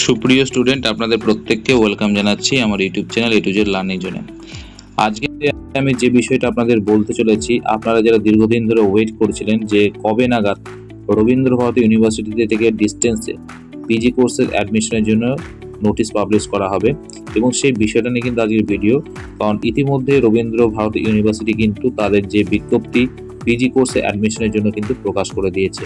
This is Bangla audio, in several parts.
সুপ্রিয় স্টুডেন্ট, আপনাদের প্রত্যেককে ওয়েলকাম জানাচ্ছি আমার YouTube channel A to Z learning জোনে। আজকে আমি যে বিষয়টা আপনাদের বলতে চলেছি, আপনারা যারা দীর্ঘদিন ধরে ওয়েট করছিলেন যে কবে নাগাদ রবীন্দ্রভারতী ইউনিভার্সিটি থেকে ডিস্টেন্সে পিজি কোর্সের অ্যাডমিশনের জন্য নোটিশ পাবলিশ করা হবে, এবং সেই বিষয়টা নিয়ে কিন্তু আজকের ভিডিও। কারণ ইতিমধ্যে রবীন্দ্রভারতী ইউনিভার্সিটি কিন্তু তাদের যে বিজ্ঞপ্তি পিজি কোর্সে অ্যাডমিশনের জন্য কিন্তু প্রকাশ করে দিয়েছে,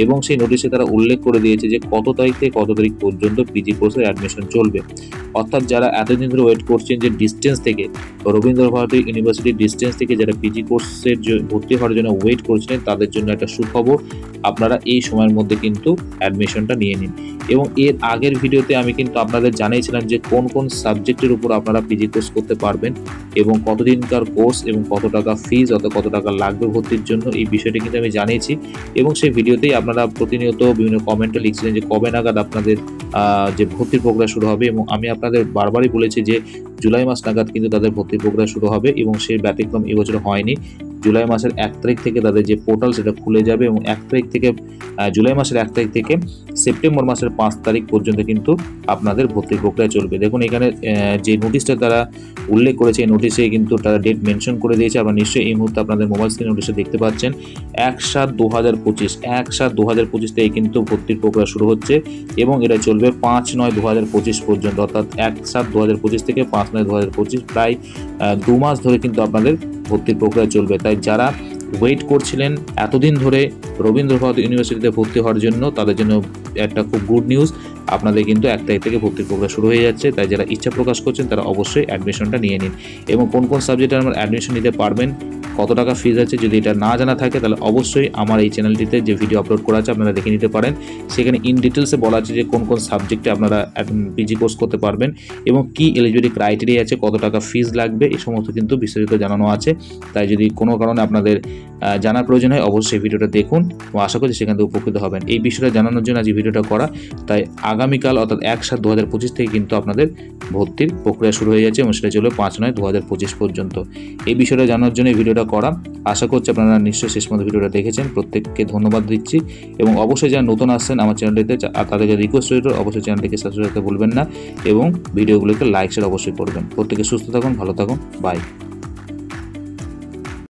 এবং সেই নোটিশে তারা উল্লেখ করে দিয়েছে যে কত তারিখ থেকে কত তারিখ পর্যন্ত পিজি কোর্সের অ্যাডমিশন চলবে। অর্থাৎ যারা এতদিন ধরে ওয়েট করছেন যে ডিস্টেন্স থেকে রবীন্দ্রভারতী ইউনিভার্সিটির ডিস্টেন্স থেকে যারা পিজি কোর্সের ভর্তি হওয়ার জন্য ওয়েট করছিলেন, তাদের জন্য একটা সুখবর, আপনারা এই সময়ের মধ্যে কিন্তু অ্যাডমিশনটা নিয়ে নিন। এবং এর আগের ভিডিওতে আমি কিন্তু আপনাদের জানিয়েছিলাম যে কোন কোন সাবজেক্টের উপর আপনারা পিজি কোর্স করতে পারবেন এবং কতদিনকার কোর্স এবং কত টাকা ফিজ অথবা কত টাকা লাগবে ভর্তির জন্য, এই বিষয়টি কিন্তু আমি জানিয়েছি। এবং সেই ভিডিওতেই আপনারা প্রতিনিয়ত বিভিন্ন কমেন্টে লিখছিলেন যে কবে নাগাদ আপনাদের যে ভর্তির প্রক্রিয়া শুরু হবে, এবং আমি আপনাদের বারবারই বলেছি যে জুলাই মাস নাগাদ কিন্তু তাদের ভর্তির প্রক্রিয়া শুরু হবে, এবং সেই ব্যতিক্রম এবছর হয়নি। জুলাই মাসের 1 তারিখ থেকে তাদের যে পোর্টাল সেটা খুলে যাবে, এবং 1 তারিখ থেকে জুলাই মাসের 1 তারিখ থেকে সেপ্টেম্বর মাসের 5 তারিখ পর্যন্ত কিন্তু আপনাদের ভর্তির প্রক্রিয়া চলবে। দেখুন এখানে যে নোটিশটা তারা উল্লেখ করেছে, এই নোটিশে কিন্তু তারা ডেট মেনশন করে দিয়েছে। আপনারা নিশ্চয়ই এই মুহূর্তে আপনাদের মোবাইল স্ক্রিনে নোটিশে দেখতে পাচ্ছেন 1/7/2025 1/7/2025 থেকে কিন্তু ভর্তির প্রক্রিয়া শুরু হচ্ছে, এবং এটা চলবে 5/9/2025 পর্যন্ত। অর্থাৎ 1/7/2025 থেকে 5/9/2025 প্রায় 2 মাস ধরে কিন্তু আপনাদের ভর্তির প্রক্রিয়া চলবে। তাই যারা ওয়েট করছিলেন এতদিন ধরে রবীন্দ্রভারতী ইউনিভার্সিটিতে ভর্তি হওয়ার জন্য, তাদের জন্য একটা খুব গুড নিউজ, আপনাদের কিন্তু 1 তারিখ থেকে ভর্তির প্রক্রিয়া শুরু হয়ে যাচ্ছে। তাই যারা ইচ্ছা প্রকাশ করছেন তারা অবশ্যই অ্যাডমিশনটা নিয়ে নিন। এবং কোন কোন সাবজেক্টে আপনারা অ্যাডমিশন নিতে পারবেন, কত টাকা ফিজ আছে, যদি এটা না জানা থাকে তাহলে অবশ্যই আমার এই চ্যানেলটিতে যে ভিডিও আপলোড করা আছে আপনারা দেখে নিতে পারেন। সেখানে ইন ডিটেলসে বলা আছে যে কোন কোন সাবজেক্টে আপনারা পিজি কোর্স করতে পারবেন এবং কি এলিজিবিলিটি ক্রাইটেরিয়া আছে, কত টাকা ফিজ লাগবে, এই সমস্ত কিন্তু বিস্তারিত জানানো আছে। তাই যদি কোনো কারণে আপনাদের জানার প্রয়োজন হয় অবশ্যই ভিডিওটা দেখুন, এবং আশা করছি সেখান থেকে উপকৃত হবেন। এই বিষয়টা জানানোর জন্য আজ ভিডিওটা করা। তাই আগামীকাল অর্থাৎ 1/7/2025 থেকে কিন্তু আপনাদের ভর্তির প্রক্রিয়া শুরু হয়ে যাচ্ছে, এবং সেটা চলবে 5/9/2025 পর্যন্ত। এই বিষয়টা জানানোর জন্য এই ভিডিওটা করা। আশা করছি আপনারা নিশ্চয়ই শেষ পর্যন্ত ভিডিওটা দেখেছেন। প্রত্যেককে ধন্যবাদ দিচ্ছি, এবং অবশ্যই যারা নতুন আসছেন আমার চ্যানেলটিতে তাদেরকে রিকোয়েস্ট রইল অবশ্যই চ্যানেলটিকে সাবস্ক্রাইব করতে ভুলবেন না, এবং ভিডিওগুলোকে লাইক শেয়ার অবশ্যই করবেন। প্রত্যেকে সুস্থ থাকুন, ভালো থাকুন, বাই।